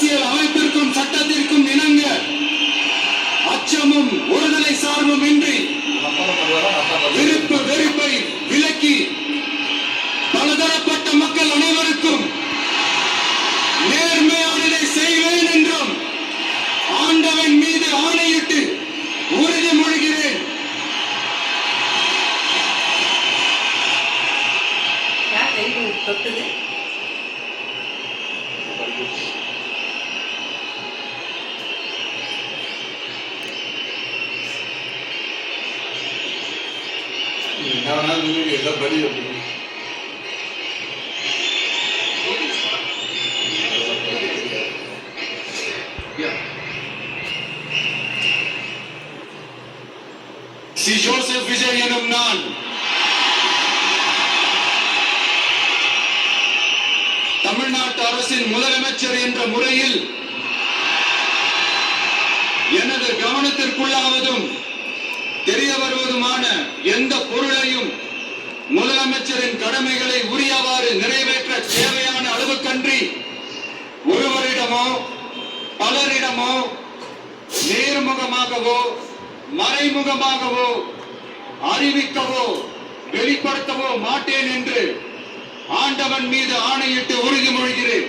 அரசியல் அமைப்பிற்கும் சட்டத்திற்கும் இணங்க அச்சமும் ஒருதலை சார்பும் இன்றி விருப்பு வெறுப்பை விலக்கி பலதரப்பட்ட மக்கள் அனைவருக்கும் நேர்மையானதை செய்வேன் என்றும் ஆண்டவன் மீது ஆணையிட்டு உறுதிமொழிகிறேன். சி ஜோசப் விஜய் எனும் நான் தமிழ்நாட்டு அரசின் முதலமைச்சர் என்ற முறையில் எனது கவனத்திற்குள்ளாவதும் தெரிய வருவதுமான எந்த பொருளையும் முதலமைச்சரின் கடமைகளை உரியவாறு நிறைவேற்ற தேவையான அளவுக்கன்றி ஒருவரிடமோ பலரிடமோ நேர்முகமாகவோ மறைமுகமாகவோ அறிவிக்கவோ வெளிப்படுத்தவோ மாட்டேன் என்று ஆண்டவன் மீது ஆணையிட்டு உறுதிமொழிகிறேன்.